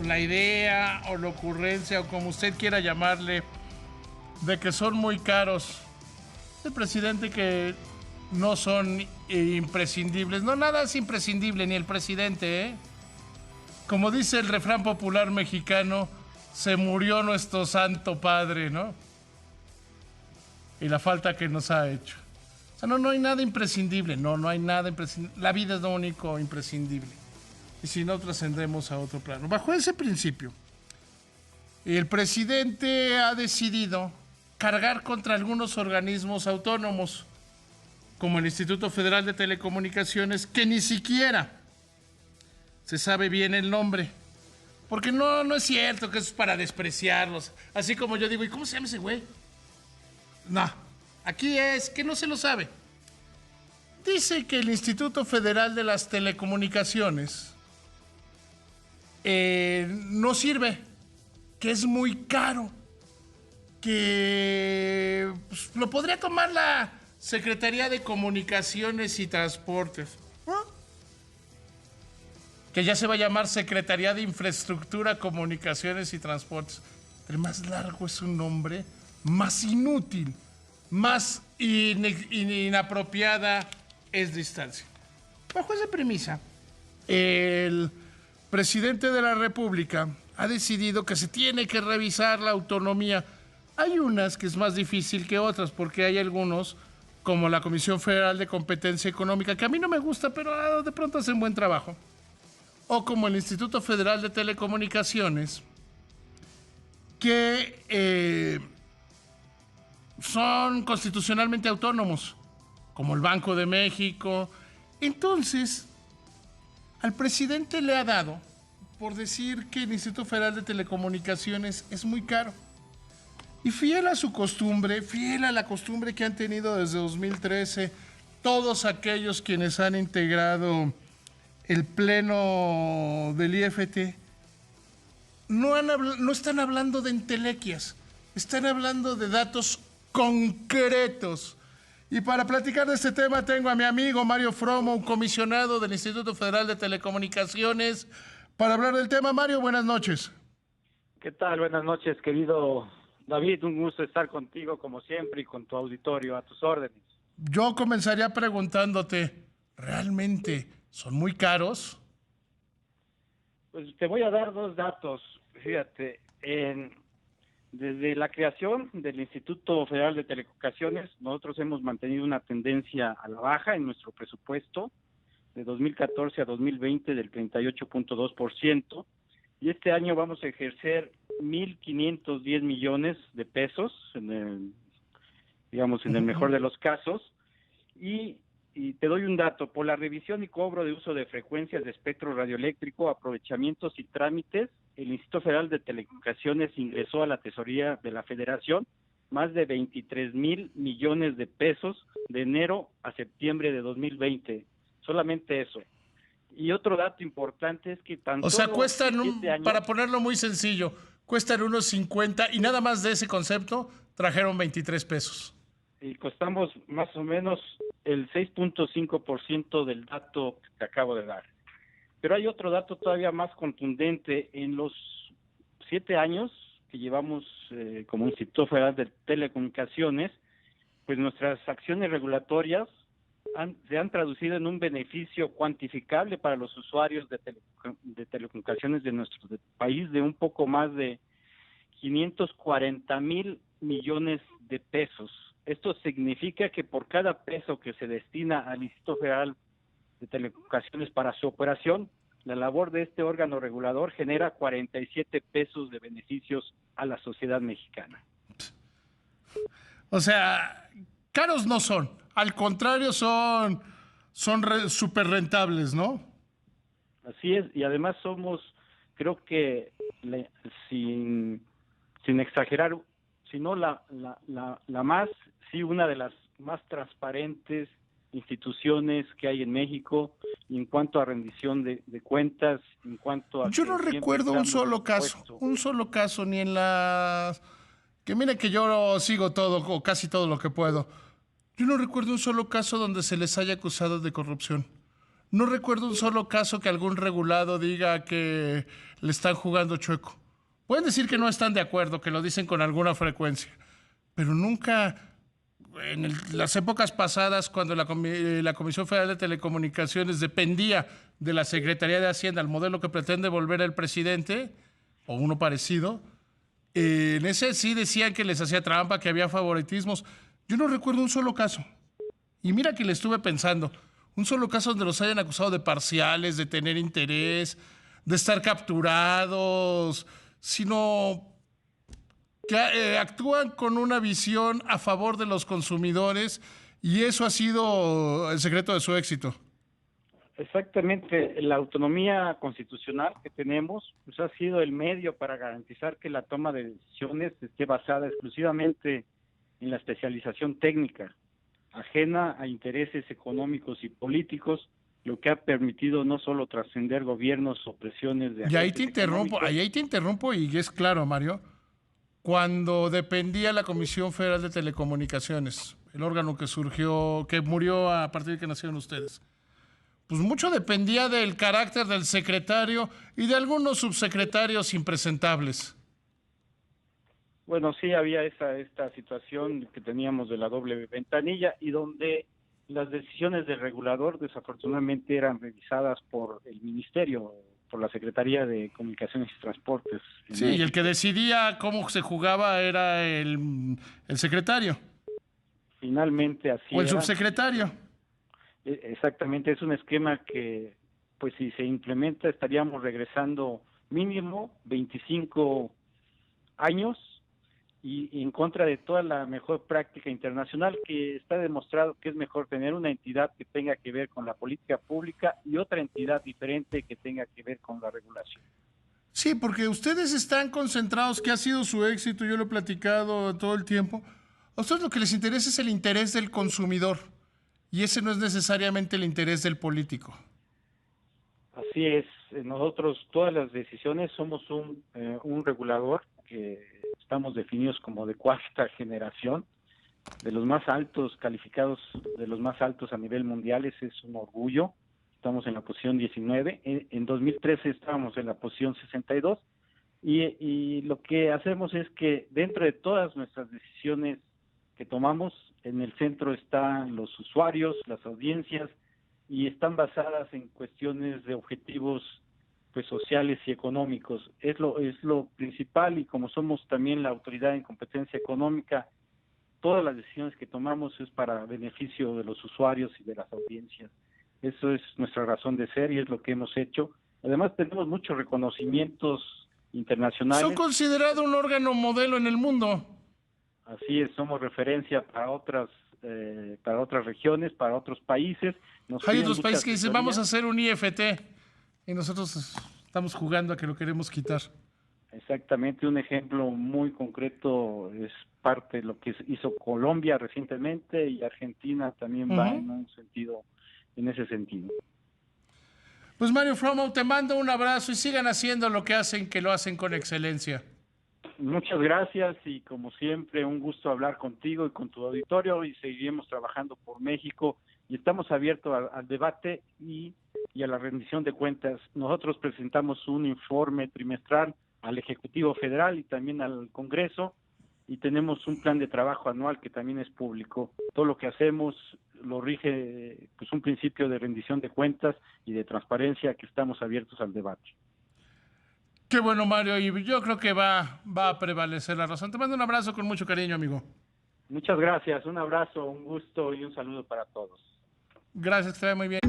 la idea o la ocurrencia o como usted quiera llamarle, de que son muy caros. El presidente que no son imprescindibles. No, nada es imprescindible, ni el presidente, ¿eh? Como dice el refrán popular mexicano, se murió nuestro santo padre, ¿no? Y la falta que nos ha hecho. O sea, no hay nada imprescindible. No hay nada imprescindible. La vida es lo único imprescindible. Y si no, trascendemos a otro plano. Bajo ese principio, el presidente ha decidido cargar contra algunos organismos autónomos, como el Instituto Federal de Telecomunicaciones, que ni siquiera se sabe bien el nombre. Porque no es cierto que eso es para despreciarlos. Así como yo digo, ¿y cómo se llama ese güey? No, aquí es que no se lo sabe. Dice que el Instituto Federal de las Telecomunicaciones no sirve, que es muy caro, que pues, lo podría tomar la Secretaría de Comunicaciones y Transportes, ¿no? Que ya se va a llamar Secretaría de Infraestructura, Comunicaciones y Transportes. Entre más largo es un nombre, más inútil, más inapropiada es distancia. Bajo esa premisa, el presidente de la República ha decidido que se tiene que revisar la autonomía. Hay unas que es más difícil que otras, porque hay algunos, como la Comisión Federal de Competencia Económica, que a mí no me gusta, pero de pronto hacen buen trabajo. O como el Instituto Federal de Telecomunicaciones, que son constitucionalmente autónomos, como el Banco de México. Entonces, al presidente le ha dado por decir que el Instituto Federal de Telecomunicaciones es muy caro. Y fiel a su costumbre, fiel a la costumbre que han tenido desde 2013, todos aquellos quienes han integrado el pleno del IFT, no están hablando de entelequias, están hablando de datos concretos. Y para platicar de este tema tengo a mi amigo Mario Fromo, un comisionado del Instituto Federal de Telecomunicaciones, para hablar del tema. Mario, buenas noches. ¿Qué tal? Buenas noches, querido David. Un gusto estar contigo como siempre y con tu auditorio, a tus órdenes. Yo comenzaría preguntándote, ¿realmente son muy caros? Pues te voy a dar dos datos. Fíjate, desde la creación del Instituto Federal de Telecomunicaciones, nosotros hemos mantenido una tendencia a la baja en nuestro presupuesto de 2014 a 2020 del 38.2%, y este año vamos a ejercer 1.510 millones de pesos, en el mejor de los casos, y te doy un dato: por la revisión y cobro de uso de frecuencias de espectro radioeléctrico, aprovechamientos y trámites, el Instituto Federal de Telecomunicaciones ingresó a la tesorería de la Federación más de 23,000 millones de pesos de enero a septiembre de 2020. Solamente eso. Y otro dato importante es que O sea, cuestan, años, para ponerlo muy sencillo, cuestan unos 50 y nada más de ese concepto trajeron 23 pesos. Y costamos más o menos el 6.5% del dato que te acabo de dar. Pero hay otro dato todavía más contundente. En los 7 años que llevamos como Instituto Federal de Telecomunicaciones, pues nuestras acciones regulatorias se han traducido en un beneficio cuantificable para los usuarios de telecomunicaciones de nuestro país de un poco más de 540,000 millones de pesos. Esto significa que por cada peso que se destina al Instituto Federal de Telecomunicaciones para su operación, la labor de este órgano regulador genera 47 pesos de beneficios a la sociedad mexicana. O sea, caros no son. Al contrario, son súper rentables, ¿no? Así es, y además somos, creo que sin exagerar, sino la más, sí, una de las más transparentes instituciones que hay en México en cuanto a rendición de cuentas, en cuanto a... Yo no recuerdo un solo caso, ni en las... Que mire que yo sigo todo, o casi todo lo que puedo. Yo no recuerdo un solo caso donde se les haya acusado de corrupción. No recuerdo un solo caso que algún regulado diga que le están jugando chueco. Pueden decir que no están de acuerdo, que lo dicen con alguna frecuencia, pero nunca, las épocas pasadas, cuando la Comisión Federal de Telecomunicaciones dependía de la Secretaría de Hacienda, el modelo que pretende volver el presidente, o uno parecido, en ese sí decían que les hacía trampa, que había favoritismos. Yo no recuerdo un solo caso. Y mira que le estuve pensando, un solo caso donde los hayan acusado de parciales, de tener interés, de estar capturados, sino que actúan con una visión a favor de los consumidores, y eso ha sido el secreto de su éxito. Exactamente, la autonomía constitucional que tenemos pues, ha sido el medio para garantizar que la toma de decisiones esté basada exclusivamente en la especialización técnica, ajena a intereses económicos y políticos, lo que ha permitido no solo trascender gobiernos o presiones de Y ahí te interrumpo y es claro, Mario, cuando dependía la Comisión Federal de Telecomunicaciones, el órgano que surgió, que murió a partir de que nacieron ustedes, pues mucho dependía del carácter del secretario y de algunos subsecretarios impresentables. Bueno, sí había esta situación que teníamos de la doble ventanilla y donde las decisiones del regulador desafortunadamente eran revisadas por el ministerio, por la Secretaría de Comunicaciones y Transportes. Sí, y el que decidía cómo se jugaba era el secretario. Finalmente así o el era. Subsecretario. Exactamente, es un esquema que, pues si se implementa, estaríamos regresando mínimo 25 años y en contra de toda la mejor práctica internacional, que está demostrado que es mejor tener una entidad que tenga que ver con la política pública y otra entidad diferente que tenga que ver con la regulación. Sí, porque ustedes están concentrados, que ha sido su éxito, yo lo he platicado todo el tiempo. A ustedes lo que les interesa es el interés del consumidor, y ese no es necesariamente el interés del político. Así es, nosotros todas las decisiones somos un regulador que estamos definidos como de cuarta generación, de los más altos calificados, de los más altos a nivel mundial. Ese es un orgullo. Estamos en la posición 19, en 2013 estábamos en la posición 62 y lo que hacemos es que dentro de todas nuestras decisiones que tomamos, en el centro están los usuarios, las audiencias, y están basadas en cuestiones de objetivos pues sociales y económicos. Es lo principal, y como somos también la autoridad en competencia económica, todas las decisiones que tomamos es para beneficio de los usuarios y de las audiencias. Eso es nuestra razón de ser y es lo que hemos hecho. Además tenemos muchos reconocimientos internacionales. Son considerados un órgano modelo en el mundo. Así es, somos referencia para otras regiones, para otros países. Hay otros países que dicen, vamos a hacer un IFT, y nosotros estamos jugando a que lo queremos quitar. Exactamente, un ejemplo muy concreto es parte de lo que hizo Colombia recientemente, y Argentina también va en ese sentido. Pues Mario Frommo, te mando un abrazo y sigan haciendo lo que hacen, que lo hacen con excelencia. Muchas gracias, y como siempre un gusto hablar contigo y con tu auditorio, y seguiremos trabajando por México y estamos abiertos al debate y a la rendición de cuentas. Nosotros presentamos un informe trimestral al Ejecutivo Federal y también al Congreso, y tenemos un plan de trabajo anual que también es público. Todo lo que hacemos lo rige pues un principio de rendición de cuentas y de transparencia, que estamos abiertos al debate. Qué bueno, Mario, y yo creo que va a prevalecer la razón. Te mando un abrazo con mucho cariño, amigo. Muchas gracias, un abrazo, un gusto y un saludo para todos. Gracias, que te vaya muy bien.